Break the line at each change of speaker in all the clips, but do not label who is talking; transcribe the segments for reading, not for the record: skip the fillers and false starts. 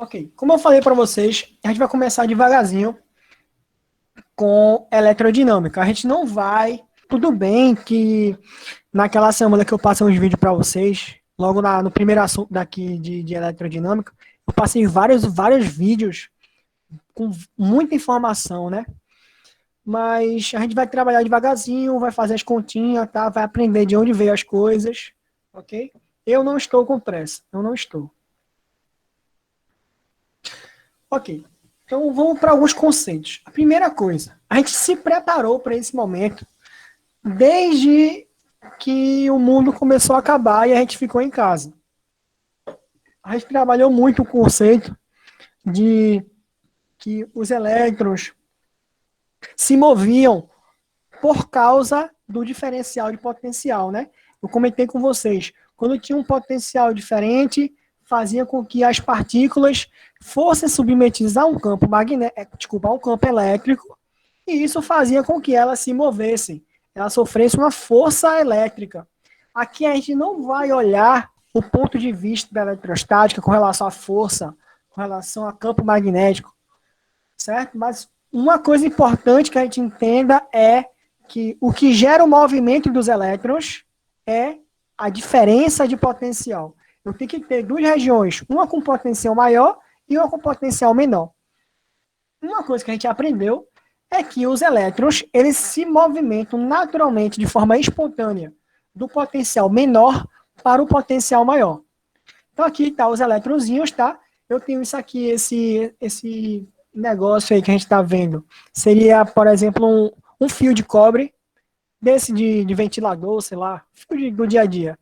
Ok, como eu falei para vocês, a gente vai começar devagarzinho com eletrodinâmica. A gente não vai. Tudo bem que naquela semana que eu passei uns vídeos para vocês, logo no primeiro assunto daqui de eletrodinâmica, eu passei vários vídeos com muita informação, né? Mas a gente vai trabalhar devagarzinho, vai fazer as continhas, tá? Vai aprender de onde veio as coisas, ok? Eu não estou com pressa, eu não estou. Ok. Então vamos para alguns conceitos. A primeira coisa, a gente se preparou para esse momento desde que o mundo começou a acabar e a gente ficou em casa. A gente trabalhou muito o conceito de que os elétrons se moviam por causa do diferencial de potencial, né? Eu comentei com vocês, quando tinha um potencial diferente, fazia com que as partículas fossem submetidas a um campo magnético, a um campo elétrico, e isso fazia com que elas se movessem, elas sofressem uma força elétrica. Aqui a gente não vai olhar o ponto de vista da eletrostática com relação à força, com relação a campo magnético, certo? Mas uma coisa importante que a gente entenda é que o que gera o movimento dos elétrons é a diferença de potencial. Eu tenho que ter duas regiões, uma com potencial maior e uma com potencial menor. Uma coisa que a gente aprendeu é que os elétrons, eles se movimentam naturalmente, de forma espontânea, do potencial menor para o potencial maior. Então aqui tá os eletronzinhos, tá? Eu tenho isso aqui, esse negócio aí que a gente está vendo. Seria, por exemplo, um fio de cobre, desse de ventilador, sei lá, fio do dia a dia.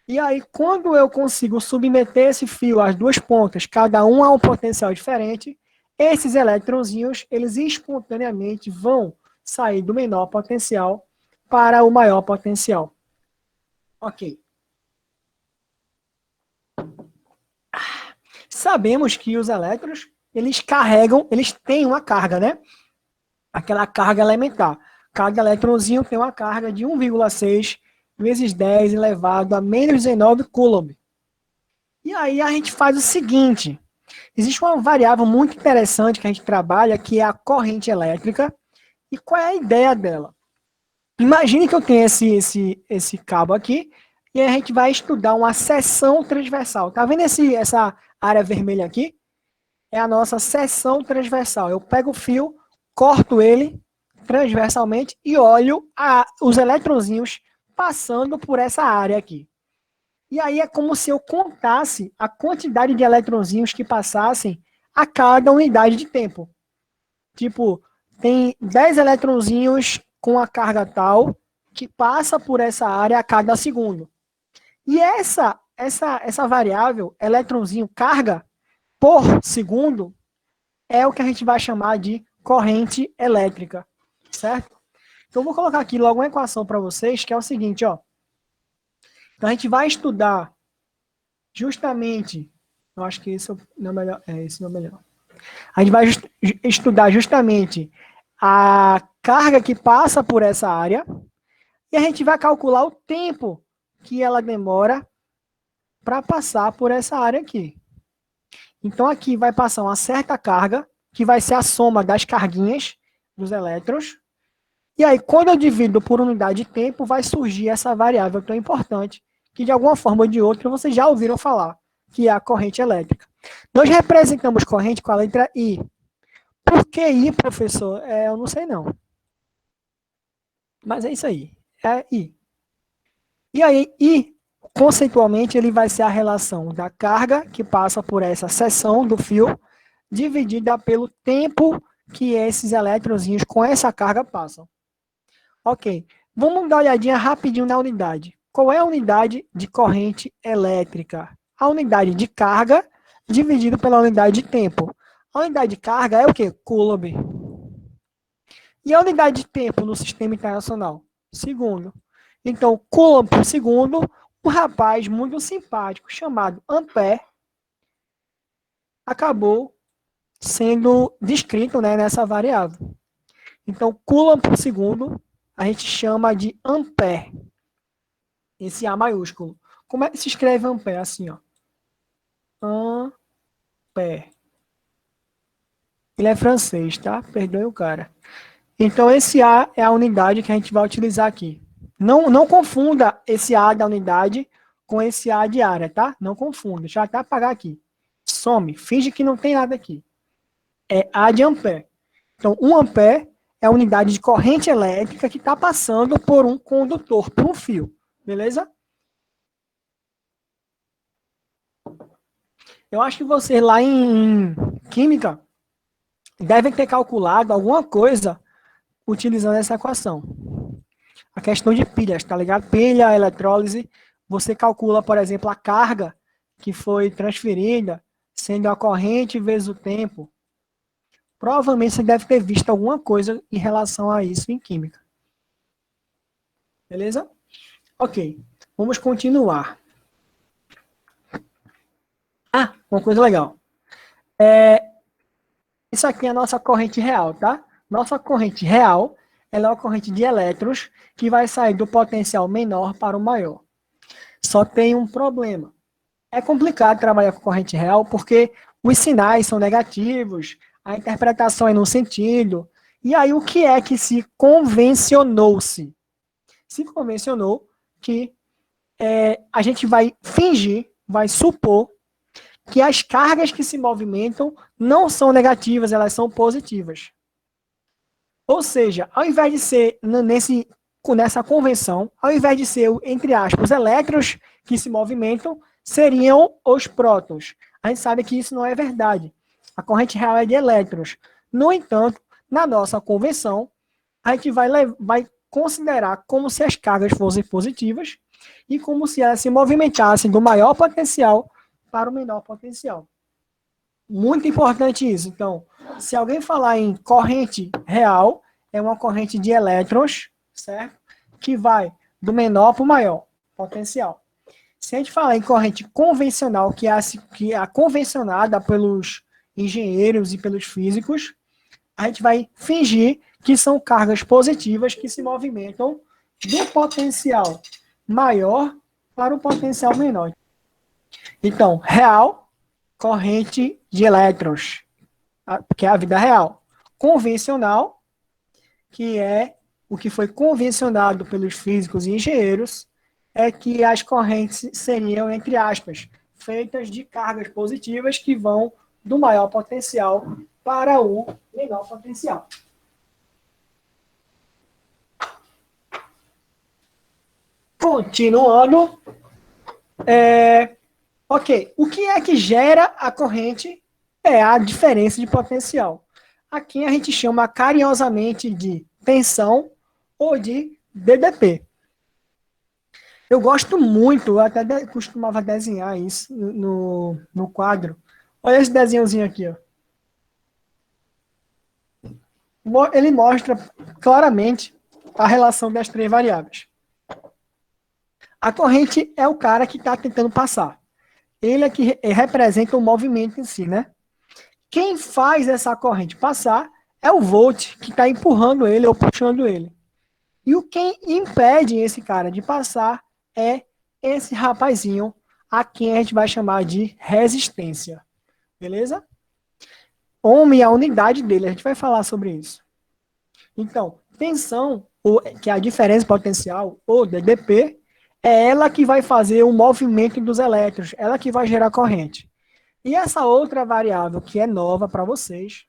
E aí, quando eu consigo submeter esse fio às duas pontas, cada um a um potencial diferente, esses eletronzinhos, eles espontaneamente vão sair do menor potencial para o maior potencial. Ok. Sabemos que os elétrons, eles carregam, eles têm uma carga, né? Aquela carga elementar. Cada eletronzinho tem uma carga de 1,6 vezes 10 elevado a menos 19 coulomb. E aí a gente faz o seguinte, existe uma variável muito interessante que a gente trabalha, que é a corrente elétrica. E qual é a ideia dela? Imagine que eu tenho esse cabo aqui, e a gente vai estudar uma seção transversal. Tá vendo essa área vermelha aqui? É a nossa seção transversal. Eu pego o fio, corto ele transversalmente e olho os eletrozinhos passando por essa área aqui. E aí é como se eu contasse a quantidade de eletrozinhos que passassem a cada unidade de tempo. Tipo, tem 10 eletrozinhos com a carga tal que passa por essa área a cada segundo. E essa variável, eletrozinho carga por segundo, é o que a gente vai chamar de corrente elétrica, certo? Então, eu vou colocar aqui logo uma equação para vocês, que é o seguinte, ó. Então, a gente vai estudar justamente, eu acho que esse não é melhor, esse não é melhor. A gente vai estudar justamente a carga que passa por essa área e a gente vai calcular o tempo que ela demora para passar por essa área aqui. Então, aqui vai passar uma certa carga, que vai ser a soma das carguinhas dos elétrons. E aí, quando eu divido por unidade de tempo, vai surgir essa variável tão importante, que de alguma forma ou de outra vocês já ouviram falar, que é a corrente elétrica. Nós representamos corrente com a letra I. Por que I, professor? Eu não sei não. Mas é isso aí. É I. E aí, I, conceitualmente, ele vai ser a relação da carga que passa por essa seção do fio, dividida pelo tempo que esses eletrozinhos com essa carga passam. Ok. Vamos dar uma olhadinha rapidinho na unidade. Qual é a unidade de corrente elétrica? A unidade de carga dividido pela unidade de tempo. A unidade de carga é o quê? Coulomb. E a unidade de tempo no sistema internacional? Segundo. Então, Coulomb por segundo, um rapaz muito simpático chamado Ampère acabou sendo descrito, né, nessa variável. Então, Coulomb por segundo, a gente chama de Ampère. Esse A maiúsculo. Como é que se escreve Ampère? Assim, ó. ampere. Ele é francês, tá? Perdoe o cara. Então, esse A é a unidade que a gente vai utilizar aqui. Não confunda esse A da unidade com esse A de área, tá? Não confunda. Deixa eu até apagar aqui. Some. Finge que não tem nada aqui. É A de ampere. Então, 1 ampere é a unidade de corrente elétrica que está passando por um condutor, por um fio. Beleza? Eu acho que vocês lá em química devem ter calculado alguma coisa utilizando essa equação. A questão de pilhas, tá ligado? Pilha, eletrólise, você calcula, por exemplo, a carga que foi transferida, sendo a corrente vezes o tempo. Provavelmente você deve ter visto alguma coisa em relação a isso em química. Beleza? Ok, vamos continuar. Ah, uma coisa legal. Isso aqui é a nossa corrente real, tá? Nossa corrente real, ela é uma corrente de elétrons que vai sair do potencial menor para o maior. Só tem um problema. É complicado trabalhar com corrente real porque os sinais são negativos, a interpretação é num sentido. E aí o que é que se convencionou-se? Se convencionou que a gente vai fingir, vai supor que as cargas que se movimentam não são negativas, elas são positivas. Ou seja, ao invés de ser nessa convenção, ao invés de ser, entre aspas, os elétrons que se movimentam, seriam os prótons. A gente sabe que isso não é verdade. A corrente real é de elétrons. No entanto, na nossa convenção, a gente vai considerar como se as cargas fossem positivas e como se elas se movimentassem do maior potencial para o menor potencial. Muito importante isso. Então, se alguém falar em corrente real, é uma corrente de elétrons, certo? Que vai do menor para o maior potencial. Se a gente falar em corrente convencional, que é a convencionada pelos engenheiros e pelos físicos, a gente vai fingir que são cargas positivas que se movimentam do potencial maior para o potencial menor. Então, real, corrente de elétrons, que é a vida real. Convencional, que é o que foi convencionado pelos físicos e engenheiros, é que as correntes seriam, entre aspas, feitas de cargas positivas que vão do maior potencial para o menor potencial. Continuando, ok, o que é que gera a corrente é a diferença de potencial. Aqui a gente chama carinhosamente de tensão ou de DDP. Eu gosto muito, eu até costumava desenhar isso no quadro. Olha esse desenhozinho aqui, ó. Ele mostra claramente a relação das três variáveis. A corrente é o cara que está tentando passar. Ele é que representa o movimento em si, né? Quem faz essa corrente passar é o volt, que está empurrando ele ou puxando ele. E o quem impede esse cara de passar é esse rapazinho, a quem a gente vai chamar de resistência. Beleza? Ohm é a unidade dele, a gente vai falar sobre isso. Então, tensão, que é a diferença potencial, ou DDP, é ela que vai fazer o movimento dos elétrons, ela que vai gerar corrente. E essa outra variável que é nova para vocês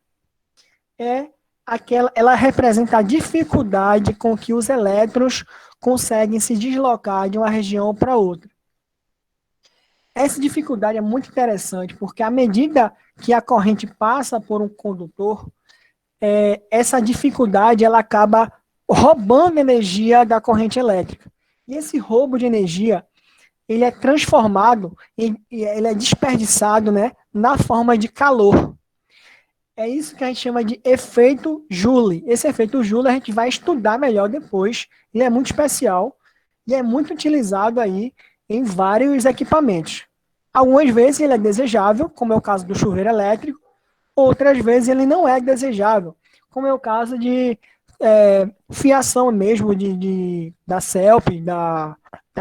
ela representa a dificuldade com que os elétrons conseguem se deslocar de uma região para outra. Essa dificuldade é muito interessante, porque à medida que a corrente passa por um condutor, essa dificuldade ela acaba roubando energia da corrente elétrica. E esse roubo de energia, ele é transformado, ele é desperdiçado, né, na forma de calor. É isso que a gente chama de efeito Joule. Esse efeito Joule a gente vai estudar melhor depois. Ele é muito especial e é muito utilizado aí em vários equipamentos. Algumas vezes ele é desejável, como é o caso do chuveiro elétrico. Outras vezes ele não é desejável, como é o caso de fiação mesmo da CELP, da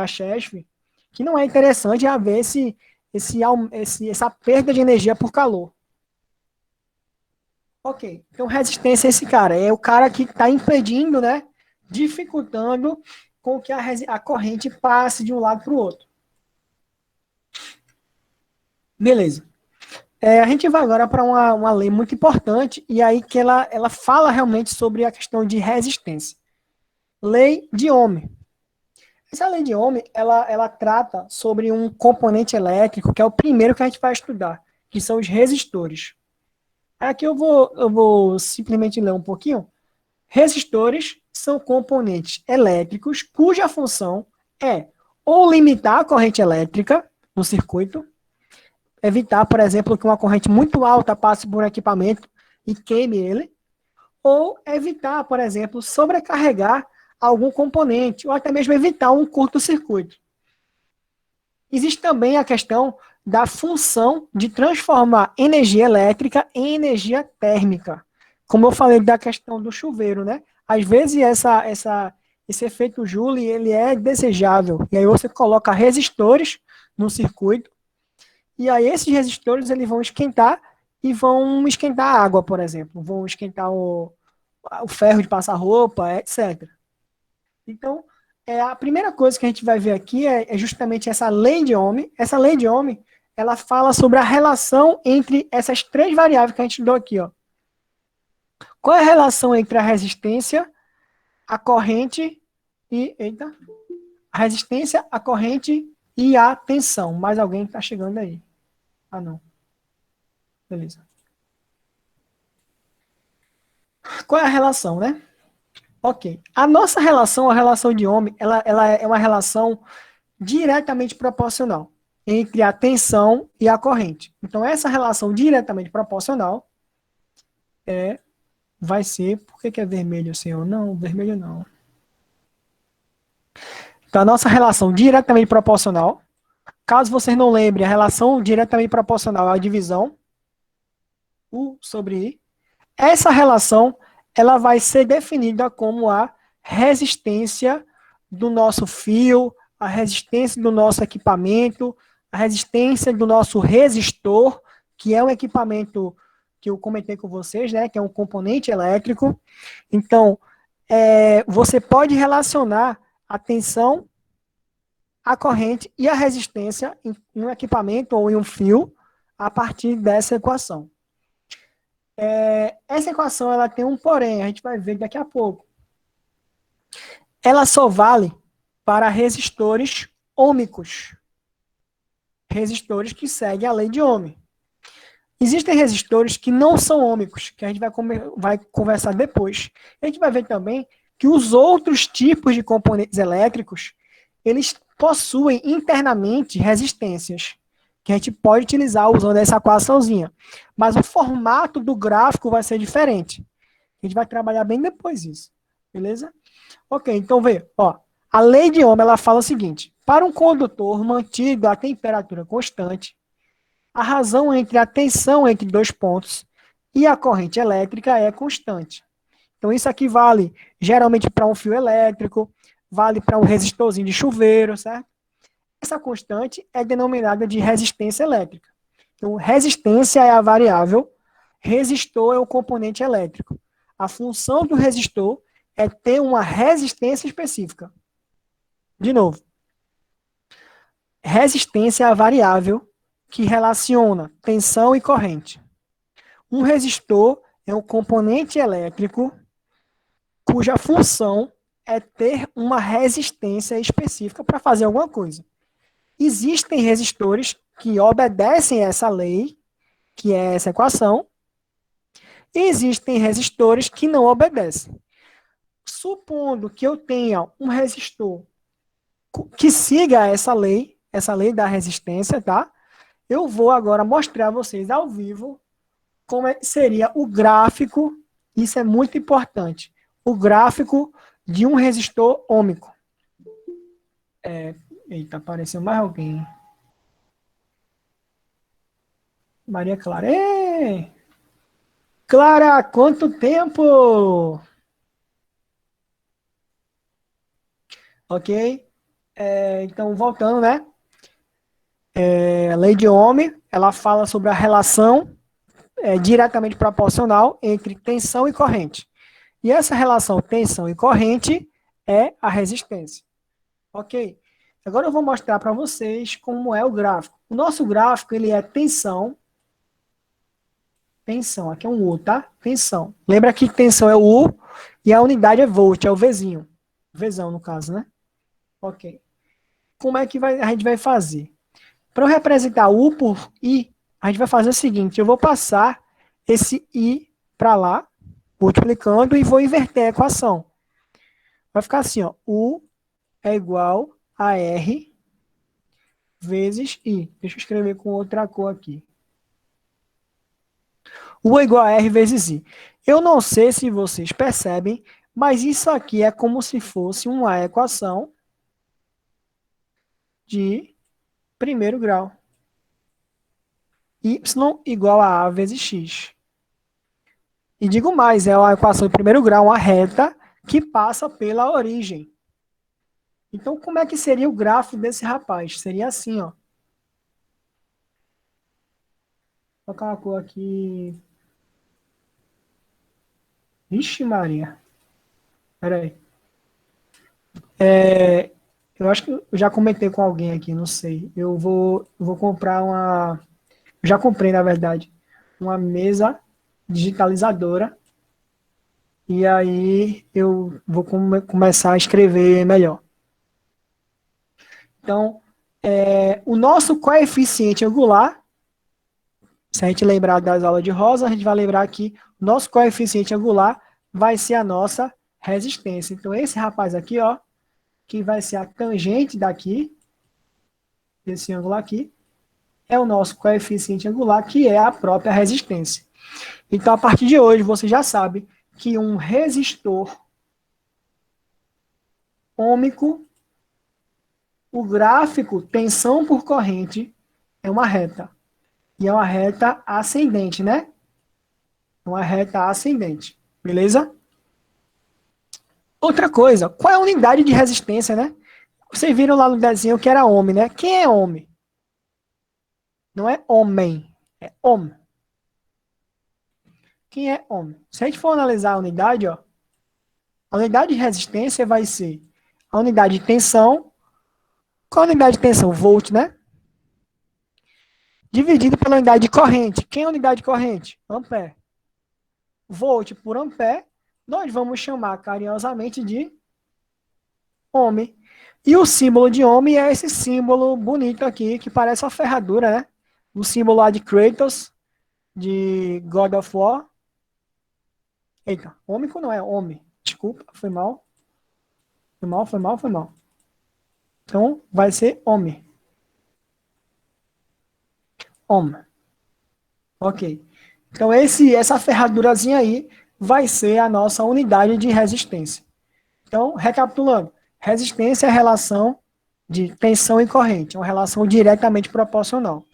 CHESF, que não é interessante haver essa perda de energia por calor. Ok, então resistência é esse cara. É o cara que está impedindo, né? Dificultando com que a corrente passe de um lado para o outro. Beleza. A gente vai agora para uma lei muito importante, e aí que ela fala realmente sobre a questão de resistência. Lei de Ohm. Essa lei de Ohm, ela trata sobre um componente elétrico, que é o primeiro que a gente vai estudar, que são os resistores. Aqui eu vou simplesmente ler um pouquinho. Resistores são componentes elétricos cuja função é ou limitar a corrente elétrica no circuito, evitar, por exemplo, que uma corrente muito alta passe por um equipamento e queime ele, ou evitar, por exemplo, sobrecarregar algum componente, ou até mesmo evitar um curto-circuito. Existe também a questão da função de transformar energia elétrica em energia térmica. Como eu falei da questão do chuveiro, né? Às vezes esse efeito Joule ele é desejável. E aí você coloca resistores no circuito, e aí esses resistores eles vão esquentar e vão esquentar a água, por exemplo. Vão esquentar o ferro de passar roupa, etc. Então, a primeira coisa que a gente vai ver aqui é justamente essa lei de Ohm. Essa lei de Ohm, ela fala sobre a relação entre essas três variáveis que a gente estudou aqui, ó. Qual é a relação entre a resistência, a corrente e, eita, a resistência, a corrente e a tensão? Mais alguém está chegando aí? Ah, não. Beleza. Qual é a relação, né? Ok. A nossa relação, a relação de Ohm, ela é uma relação diretamente proporcional entre a tensão e a corrente. Então, essa relação diretamente proporcional vai ser... Por que é vermelho, senhor? Não, vermelho não. Então, a nossa relação diretamente proporcional, caso vocês não lembrem, a relação diretamente proporcional é a divisão, U sobre I. Essa relação ela vai ser definida como a resistência do nosso fio, a resistência do nosso equipamento, a resistência do nosso resistor, que é um equipamento que eu comentei com vocês, né, que é um componente elétrico. Então, você pode relacionar a tensão, a corrente e a resistência em um equipamento ou em um fio a partir dessa equação. Essa equação ela tem um porém, a gente vai ver daqui a pouco. Ela só vale para resistores ômicos, resistores que seguem a lei de Ohm. Existem resistores que não são ômicos, que a gente vai conversar depois. A gente vai ver também que os outros tipos de componentes elétricos, eles possuem internamente resistências, que a gente pode utilizar usando essa equaçãozinha. Mas o formato do gráfico vai ser diferente. A gente vai trabalhar bem depois isso, beleza? Ok, então vê, ó, a lei de Ohm ela fala o seguinte: para um condutor mantido a temperatura constante, a razão entre a tensão entre dois pontos e a corrente elétrica é constante. Então isso aqui vale geralmente para um fio elétrico, vale para um resistorzinho de chuveiro, certo? Essa constante é denominada de resistência elétrica. Então, resistência é a variável, resistor é o componente elétrico. A função do resistor é ter uma resistência específica. De novo, resistência é a variável que relaciona tensão e corrente. Um resistor é um componente elétrico cuja função é ter uma resistência específica para fazer alguma coisa. Existem resistores que obedecem essa lei, que é essa equação, e existem resistores que não obedecem. Supondo que eu tenha um resistor que siga essa lei da resistência, tá? Eu vou agora mostrar a vocês ao vivo como seria o gráfico, isso é muito importante, o gráfico de um resistor ômico. Eita, apareceu mais alguém. Maria Clara. Ei! Clara, quanto tempo? Ok? Então, voltando, né? A lei de Ohm, ela fala sobre a relação diretamente proporcional entre tensão e corrente. E essa relação tensão e corrente é a resistência. Ok? Agora eu vou mostrar para vocês como é o gráfico. O nosso gráfico, ele é tensão, aqui é um U, tá? Tensão. Lembra que tensão é o U e a unidade é volt, é o Vzinho. Vzão, no caso, né? Ok. Como é que a gente vai fazer? Para eu representar U por I, a gente vai fazer o seguinte, eu vou passar esse I para lá, multiplicando, e vou inverter a equação. Vai ficar assim, ó, U é igual a R vezes I. Deixa eu escrever com outra cor aqui. U é igual a R vezes I. Eu não sei se vocês percebem, mas isso aqui é como se fosse uma equação de primeiro grau. Y igual a A vezes X. E digo mais, é uma equação de primeiro grau, uma reta que passa pela origem. Então, como é que seria o gráfico desse rapaz? Seria assim, ó. Vou colocar uma cor aqui. Vixe Maria. Pera aí. Eu acho que eu já comentei com alguém aqui, não sei. Eu vou comprar uma... Já comprei, na verdade, uma mesa digitalizadora. E aí eu vou começar a escrever melhor. Então, o nosso coeficiente angular, se a gente lembrar das aulas de Rosa, a gente vai lembrar que o nosso coeficiente angular vai ser a nossa resistência. Então, esse rapaz aqui, ó, que vai ser a tangente daqui, desse ângulo aqui, é o nosso coeficiente angular, que é a própria resistência. Então, a partir de hoje, você já sabe que um resistor ôhmico, o gráfico tensão por corrente, é uma reta. E é uma reta ascendente, né? Uma reta ascendente. Beleza? Outra coisa, qual é a unidade de resistência, né? Vocês viram lá no desenho que era ohm, né? Quem é ohm? Não é homem, é ohm. Quem é ohm? Se a gente for analisar a unidade, ó, a unidade de resistência vai ser a unidade de tensão. Qual a unidade de tensão? Volt, né? Dividido pela unidade de corrente. Quem é a unidade de corrente? Ampere. Volt por ampere, nós vamos chamar carinhosamente de ohm. E o símbolo de ohm é esse símbolo bonito aqui, que parece uma ferradura, né? O símbolo lá de Kratos, de God of War. Eita, ômico não é ohm. Desculpa, foi mal. Foi mal. Então, vai ser ohm. Ohm. Ok. Então, essa ferradurazinha aí vai ser a nossa unidade de resistência. Então, recapitulando. Resistência é a relação de tensão e corrente. É uma relação diretamente proporcional.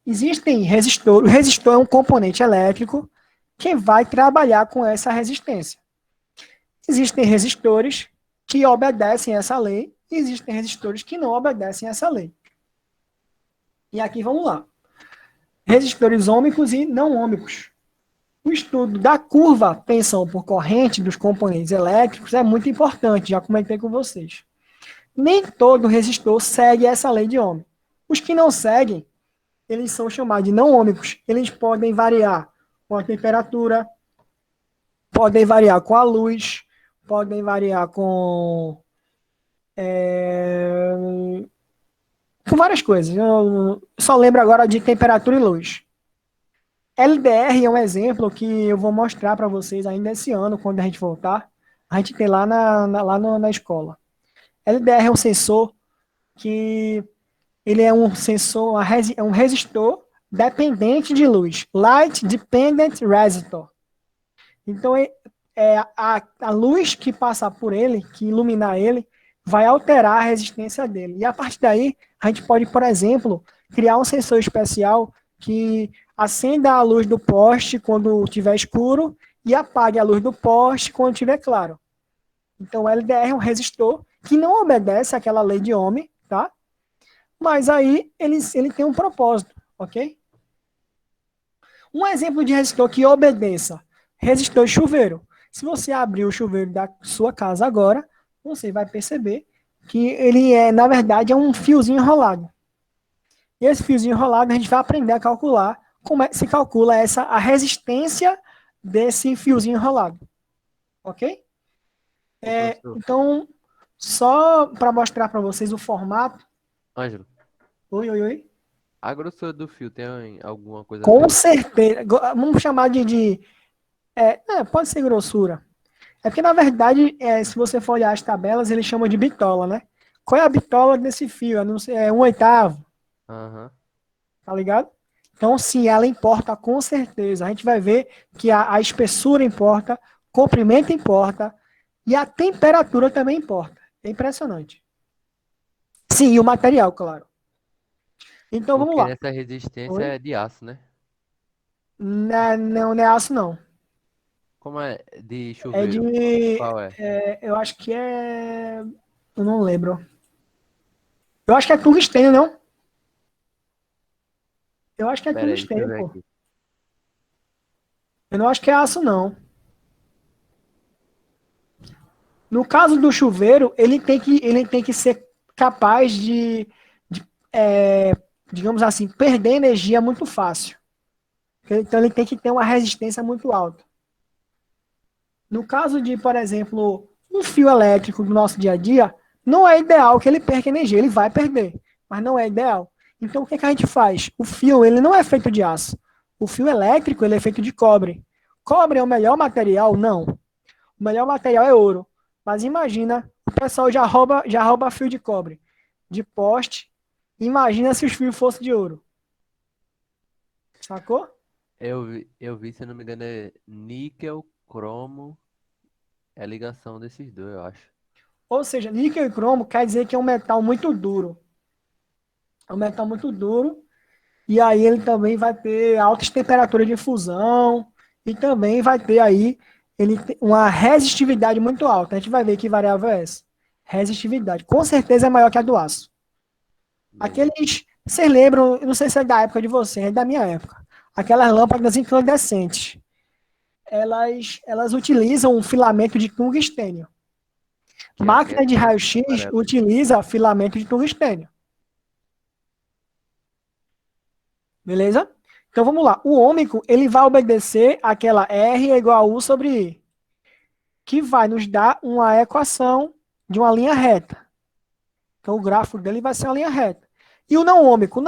Existem resistores. O resistor é um componente elétrico que vai trabalhar com essa resistência. Existem resistores que obedecem essa lei e existem resistores que não obedecem essa lei. E aqui vamos lá. Resistores ôhmicos e não ôhmicos. O estudo da curva tensão por corrente dos componentes elétricos é muito importante, já comentei com vocês. Nem todo resistor segue essa lei de Ohm. Os que não seguem, eles são chamados de não ôhmicos. Eles podem variar com a temperatura, podem variar com a luz, podem variar com várias coisas. Eu só lembro agora de temperatura e luz. LDR é um exemplo que eu vou mostrar para vocês ainda esse ano, quando a gente voltar. A gente tem lá na escola. LDR é um sensor que ele é um sensor, é um resistor dependente de luz. Light Dependent Resistor. Então, a luz que passa por ele, que iluminar ele, vai alterar a resistência dele. E a partir daí, a gente pode, por exemplo, criar um sensor especial que acenda a luz do poste quando estiver escuro e apague a luz do poste quando estiver claro. Então, o LDR é um resistor que não obedece àquela lei de Ohm, tá? Mas aí ele tem um propósito, ok? Um exemplo de resistor que obedeça. Resistor de chuveiro. Se você abrir o chuveiro da sua casa agora, você vai perceber que ele na verdade, é um fiozinho enrolado. E esse fiozinho enrolado a gente vai aprender a calcular como se calcula a resistência desse fiozinho enrolado. Ok?
Ô, professor.
Então, só para mostrar para vocês o formato.
Ângelo,
Oi, oi, oi.
a grossura do fio tem alguma coisa a
Com
ver?
certeza. Vamos chamar pode ser grossura. É porque, na verdade, se você for olhar as tabelas, eles chamam de bitola, né? Qual é a bitola desse fio? Eu não sei, é um oitavo,
Aham.
tá ligado? Então, sim, ela importa com certeza. A gente vai ver que a espessura importa, comprimento importa e a temperatura também importa. É impressionante. Sim, e o material, claro. Então, vamos
Porque
lá.
nessa resistência
Oi?
é de aço, né?
Não, não é aço, não.
Como é de
É
chuveiro?
de.
Qual é?
Eu acho que é. Eu não lembro. Eu acho que é tungstênio, não? Eu acho que é
Pera aí, deixa eu
tungstênio,
ver
pô.
aqui.
Eu não acho que é aço, não. No caso do chuveiro, ele tem que ser capaz de, é, digamos assim, perder energia muito fácil. Então ele tem que ter uma resistência muito alta. No caso de, por exemplo, um fio elétrico do nosso dia a dia, não é ideal que ele perca energia. Ele vai perder, mas não é ideal. Então o que a gente faz? O fio ele não é feito de aço. O fio elétrico ele é feito de cobre. Cobre é o melhor material? Não. O melhor material é ouro. Mas imagina, o pessoal já rouba fio de cobre, de poste. Imagina se os fios fossem de ouro. Sacou?
Eu vi, se não me engano, é níquel, cromo, é a ligação desses dois, eu acho.
Ou seja, níquel e cromo quer dizer que é um metal muito duro. É um metal muito duro. E aí ele também vai ter altas temperaturas de fusão. E também vai ter aí uma resistividade muito alta. A gente vai ver que variável é essa. Resistividade. Com certeza é maior que a do aço.
Beleza.
Aqueles. Vocês lembram, eu não sei se é da época de vocês, é da minha época. Aquelas lâmpadas incandescentes. Elas utilizam um filamento de tungstênio.
Que
Máquina de
aquece e fica
raio-x
amarelo.
utiliza filamento de tungstênio. Beleza? Então vamos lá. O ômico, ele vai obedecer aquela R é igual a U sobre I, que vai nos dar uma equação de uma linha reta. Então o gráfico dele vai ser uma linha reta. E o não ômico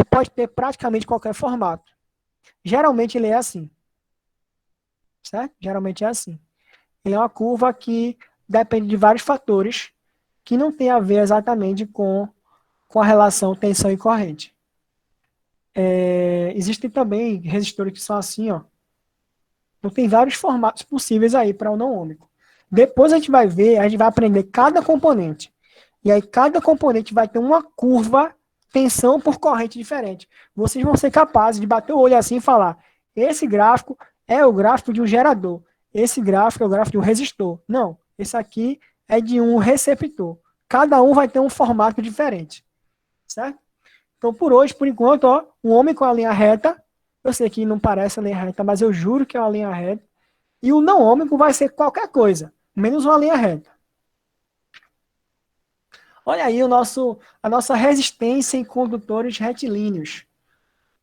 pode ter praticamente qualquer formato. Geralmente ele é assim, certo? Geralmente é assim. Ele é uma curva que depende de vários fatores que não tem a ver exatamente com a relação tensão e corrente. Existem também resistores que são assim, ó. Então tem vários formatos possíveis aí para o não ômico. Depois a gente vai ver, a gente vai aprender cada componente. E aí cada componente vai ter uma curva tensão por corrente diferente. Vocês vão ser capazes de bater o olho assim e falar: esse gráfico é o gráfico de um gerador. Esse gráfico é o gráfico de um resistor. Não, esse aqui é de um receptor. Cada um vai ter um formato diferente, certo? Então, por hoje, por enquanto, ó, um homem com a linha reta. Eu sei que não parece a linha reta, mas eu juro que é uma linha reta. E o não ômico vai ser qualquer coisa, menos uma linha reta. Olha aí a nossa resistência em condutores retilíneos,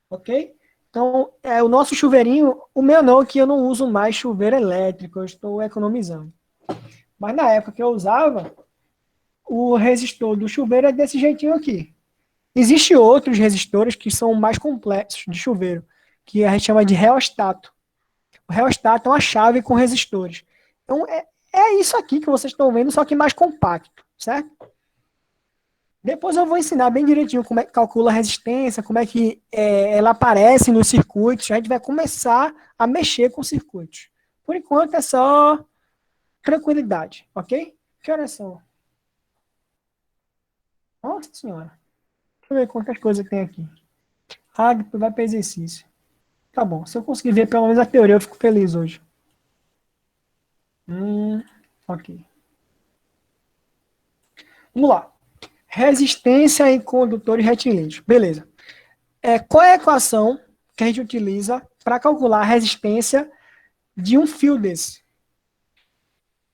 ok? Então, o nosso chuveirinho, o meu não, que eu não uso mais chuveiro elétrico, eu estou economizando. Mas na época que eu usava, o resistor do chuveiro é desse jeitinho aqui. Existem outros resistores que são mais complexos de chuveiro, que a gente chama de reostato. O reostato é uma chave com resistores. Então, é isso aqui que vocês estão vendo, só que mais compacto, certo? Depois eu vou ensinar bem direitinho como é que calcula a resistência, como é que ela aparece nos circuitos. A gente vai começar a mexer com circuitos. Por enquanto é só tranquilidade, ok? Que horas são? Nossa senhora. Deixa eu ver quantas coisas tem aqui. Ah, depois vai para exercício. Tá bom. Se eu conseguir ver pelo menos a teoria, eu fico feliz hoje. Ok. Vamos lá. Resistência em condutores retilíneos. Beleza. Qual é a equação que a gente utiliza para calcular a resistência de um fio desse.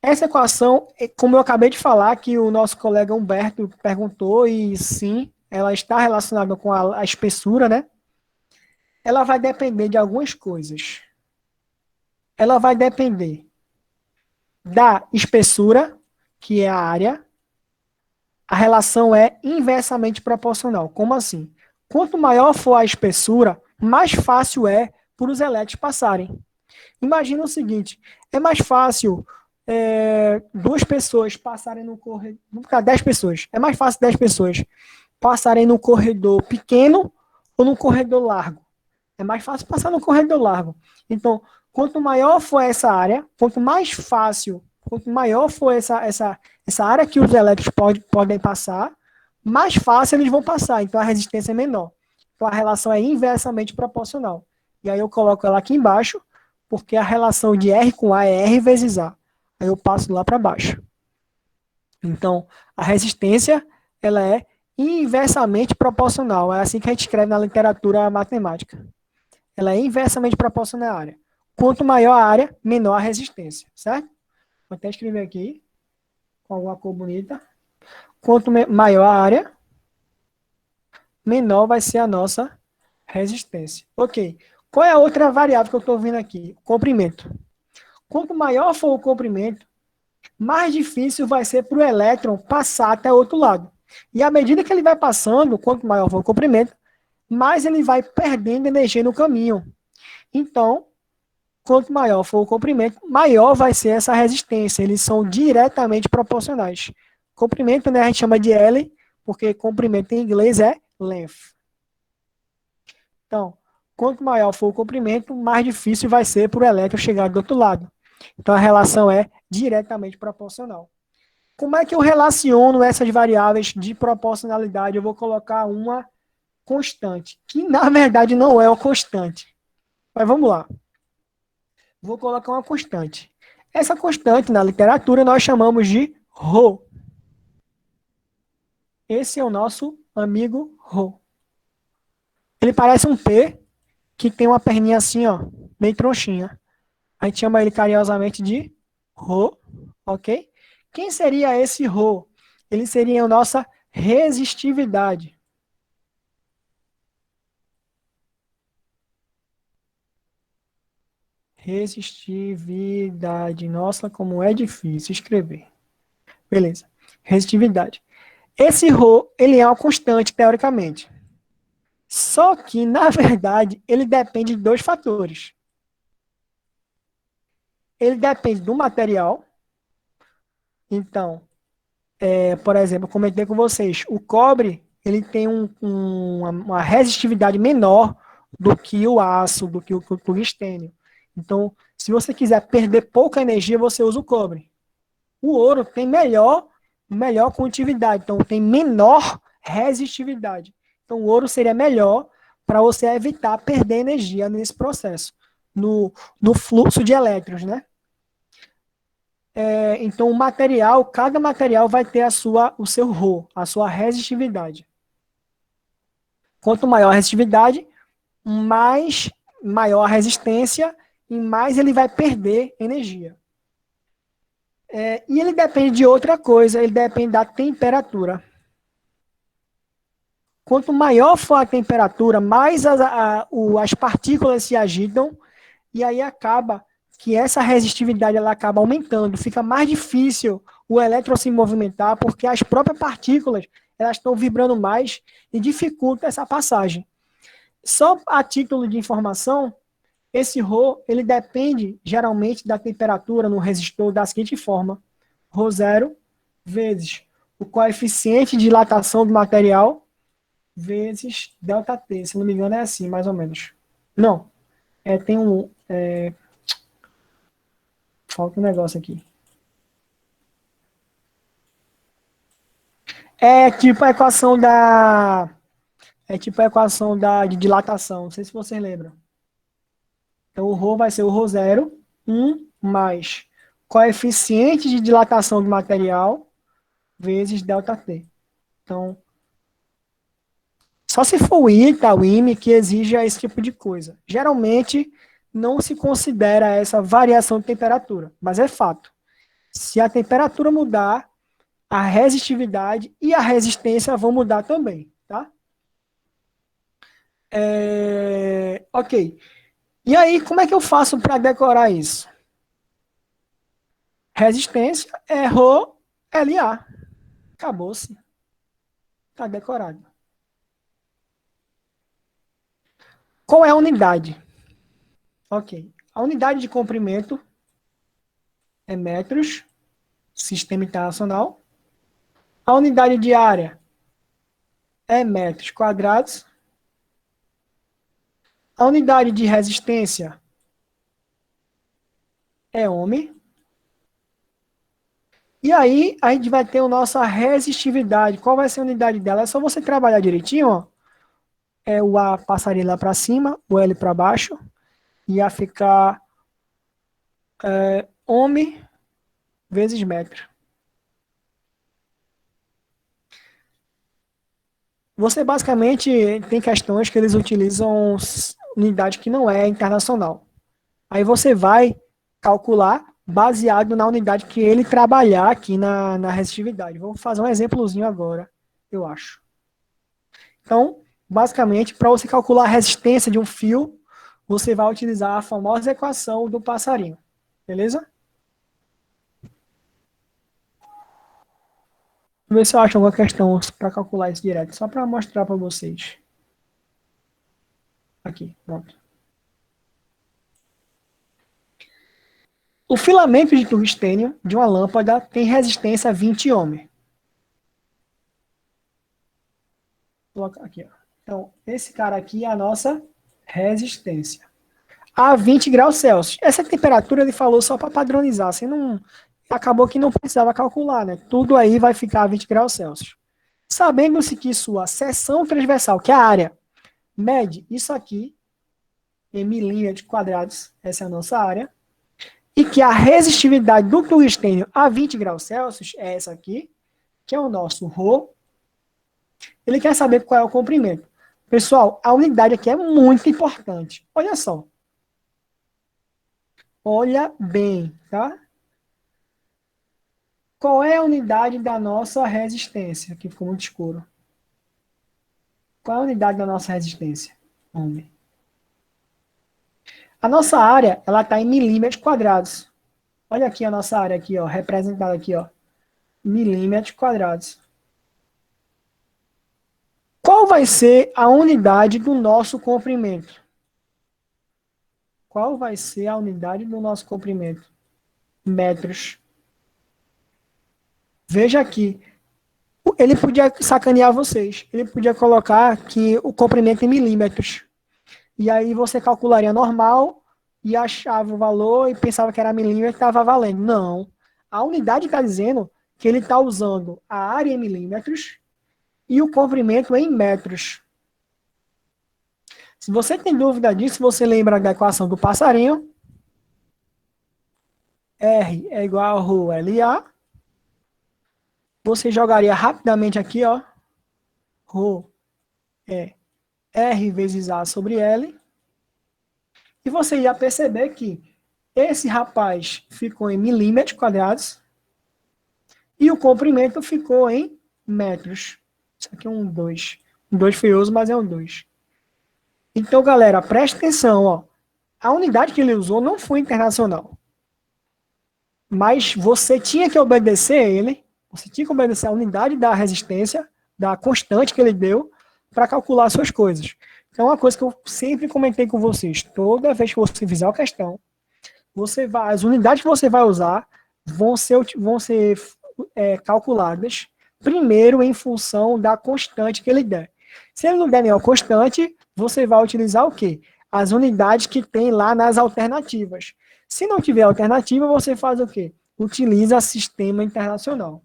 Essa equação, como eu acabei de falar, que o nosso colega Humberto perguntou, e sim, ela está relacionada com a espessura, né? Ela vai depender de algumas coisas. Ela vai depender da espessura, que é a área. A relação é inversamente proporcional. Como assim? Quanto maior for a espessura, mais fácil é para os elétrons passarem. Imagina o seguinte, é mais fácil duas pessoas passarem no corredor, vamos ficar 10 pessoas, é mais fácil 10 pessoas passarem no corredor pequeno ou no corredor largo. É mais fácil passar no corredor largo. Então, quanto maior for essa área, quanto mais fácil, quanto maior for essa área que os elétrons podem passar, mais fácil eles vão passar. Então, a resistência é menor. Então, a relação é inversamente proporcional. E aí eu coloco ela aqui embaixo, porque a relação de R com A é R vezes A. Aí eu passo lá para baixo. Então, a resistência, ela é inversamente proporcional. É assim que a gente escreve na literatura matemática. Ela é inversamente proporcional à área. Quanto maior a área, menor a resistência, certo? Vou até escrever aqui, com alguma cor bonita. Quanto maior a área, menor vai ser a nossa resistência. Ok. Qual é a outra variável que eu estou vendo aqui? Comprimento. Quanto maior for o comprimento, mais difícil vai ser para o elétron passar até o outro lado. E à medida que ele vai passando, quanto maior for o comprimento, mais ele vai perdendo energia no caminho. Então, quanto maior for o comprimento, maior vai ser essa resistência. Eles são diretamente proporcionais. Comprimento, né, a gente chama de L, porque comprimento em inglês é length. Então, quanto maior for o comprimento, mais difícil vai ser para o elétron chegar do outro lado. Então, a relação é diretamente proporcional. Como é que eu relaciono essas variáveis de proporcionalidade? Eu vou colocar uma constante, que na verdade não é uma constante. Mas vamos lá. Vou colocar uma constante. Essa constante, na literatura, nós chamamos de ρ. Esse é o nosso amigo ρ. Ele parece um P que tem uma perninha assim, ó, bem tronchinha. A gente chama ele carinhosamente de ρ, ok? Quem seria esse ρ? Ele seria a nossa resistividade. Resistividade. Nossa, como é difícil escrever. Beleza. Resistividade. Esse ρ, ele é uma constante, teoricamente. Só que, na verdade, ele depende de dois fatores. Ele depende do material. Então, por exemplo, eu comentei com vocês, o cobre, ele tem uma resistividade menor do que o aço, do que o tungstênio. Então, se você quiser perder pouca energia, você usa o cobre. O ouro tem melhor condutividade, então tem menor resistividade. Então o ouro seria melhor para você evitar perder energia nesse processo, no fluxo de elétrons, né? Então o material, cada material vai ter o seu ρ, a sua resistividade. Quanto maior a resistividade, maior a resistência e mais ele vai perder energia. E ele depende de outra coisa, ele depende da temperatura. Quanto maior for a temperatura, mais as partículas se agitam e aí acaba que essa resistividade ela acaba aumentando. Fica mais difícil o elétron se movimentar porque as próprias partículas elas estão vibrando mais e dificulta essa passagem. Só a título de informação, esse ρ ele depende geralmente da temperatura no resistor da seguinte forma: ρ0 vezes o coeficiente de dilatação do material vezes ΔT. Se não me engano, é assim, mais ou menos. Não. Tem um. Falta um negócio aqui. É tipo a equação da. É tipo a equação de dilatação. Não sei se vocês lembram. Então, o ρ vai ser o ρ0, 1 mais coeficiente de dilatação do material vezes ΔT. Então, Só se for o ITA, o IME, que exija esse tipo de coisa. Geralmente, não se considera essa variação de temperatura, mas é fato. Se a temperatura mudar, a resistividade e a resistência vão mudar também, tá? Ok. E aí, como é que eu faço para decorar isso? Resistência é Rho LA. Acabou-se. Está decorado. Qual é a unidade? Ok. A unidade de comprimento é metros, sistema internacional. A unidade de área é metros quadrados. A unidade de resistência é ohm. E aí, a gente vai ter a nossa resistividade. Qual vai ser a unidade dela? É só você trabalhar direitinho, ó. É o A passaria lá para cima, o L para baixo. Ia ficar ohm vezes metro. Você basicamente tem questões que eles utilizam unidade que não é internacional. Aí você vai calcular baseado na unidade que ele trabalhar aqui na resistividade. Vou fazer um exemplozinho agora, eu acho. Então, basicamente, para você calcular a resistência de um fio, você vai utilizar a famosa equação do passarinho. Beleza? Vou ver se eu acho alguma questão para calcular isso direto, só para mostrar para vocês. Aqui, pronto. O filamento de tungstênio de uma lâmpada tem resistência a 20 ohm. Vou colocar aqui, ó. Então, esse cara aqui é a nossa resistência. A 20 graus Celsius. Essa temperatura ele falou só para padronizar. Assim, não, acabou que não precisava calcular, né? Tudo aí vai ficar a 20 graus Celsius. Sabendo-se que sua seção transversal, que é a área, mede isso aqui em milímetros quadrados, essa é a nossa área, e que a resistividade do tungstênio a 20 graus Celsius é essa aqui, que é o nosso Rho. Ele quer saber qual é o comprimento. Pessoal, a unidade aqui é muito importante. Olha só. Olha bem, tá? Qual é a unidade da nossa resistência? Aqui ficou muito escuro. Qual é a unidade da nossa resistência? Ohm. A nossa área, ela está em milímetros quadrados. Olha aqui a nossa área aqui, ó, representada aqui, ó, milímetros quadrados. Qual vai ser a unidade do nosso comprimento? Qual vai ser a unidade do nosso comprimento? Metros. Veja aqui, ele podia sacanear vocês. Ele podia colocar que o comprimento em milímetros. E aí você calcularia normal e achava o valor e pensava que era milímetro e estava valendo. Não. A unidade está dizendo que ele está usando a área em milímetros e o comprimento em metros. Se você tem dúvida disso, você lembra da equação do passarinho. R é igual a Rho LA. Você jogaria rapidamente aqui, ó. Rho é R vezes A sobre L. E você ia perceber que esse rapaz ficou em milímetros quadrados e o comprimento ficou em metros. Isso aqui é um 2. Um 2 feioso, mas é um 2. Então, galera, preste atenção, ó. A unidade que ele usou não foi internacional. Mas você tinha que obedecer ele, você tinha que obedecer a unidade da resistência, da constante que ele deu, para calcular suas coisas. Então, é uma coisa que eu sempre comentei com vocês, toda vez que você fizer uma questão, as unidades que você vai usar vão ser calculadas primeiro em função da constante que ele der. Se ele não der nenhuma constante, você vai utilizar o quê? As unidades que tem lá nas alternativas. Se não tiver alternativa, você faz o quê? Utiliza sistema internacional.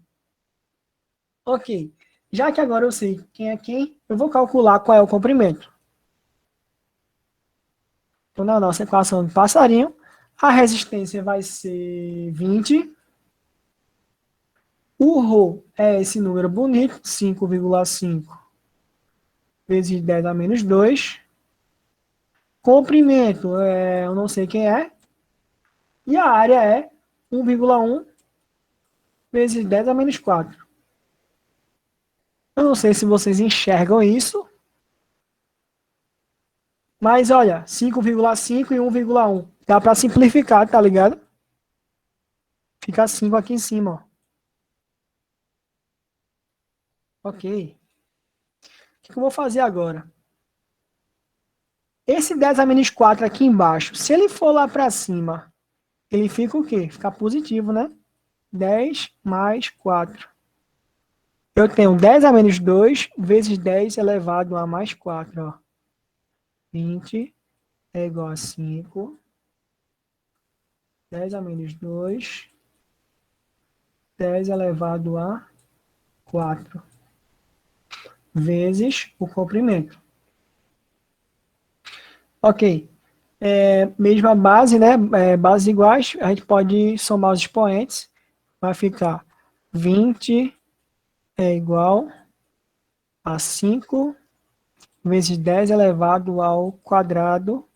Ok. Já que agora eu sei quem é quem, eu vou calcular qual é o comprimento. Então, na nossa equação do passarinho, a resistência vai ser 20. O Rho é esse número bonito, 5,5 vezes 10 a menos 2. Comprimento, eu não sei quem é. E a área é 1,1 vezes 10 a menos 4. Eu não sei se vocês enxergam isso. Mas olha, 5,5 e 1,1. Dá para simplificar, tá ligado? Fica 5 aqui em cima, ó. Ok. O que eu vou fazer agora? Esse 10 a menos 4 aqui embaixo, se ele for lá para cima, ele fica o quê? Fica positivo, né? 10 mais 4. Eu tenho 10 a menos 2 vezes 10 elevado a mais 4, ó. 20 é igual a 5. 10 a menos 2. 10 elevado a 4. Vezes o comprimento. Ok. Mesma base, né? Bases iguais, a gente pode somar os expoentes. Vai ficar 20 é igual a 5 vezes 10 elevado ao quadrado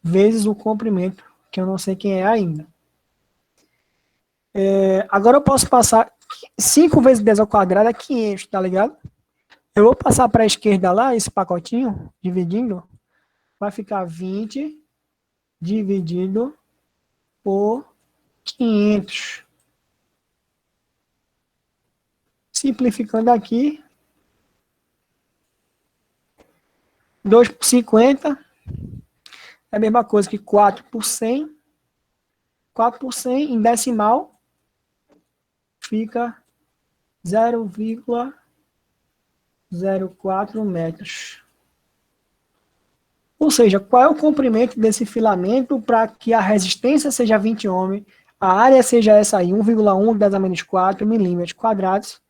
vezes o comprimento, que eu não sei quem é ainda. Agora eu posso passar 5 vezes 10 ao quadrado é 500, tá ligado? Eu vou passar para a esquerda lá, esse pacotinho, dividindo, vai ficar 20 dividido por 500. Simplificando aqui, 2 por 50 é a mesma coisa que 4 por 100. 4 por 100 em decimal fica 0,04 metros. Ou seja, qual é o comprimento desse filamento para que a resistência seja 20 ohms, a área seja essa aí, 1,1 10 a menos 4 milímetros quadrados,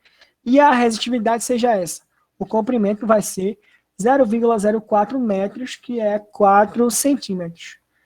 e a resistividade seja essa. O comprimento vai ser 0,04 metros, que é 4 centímetros.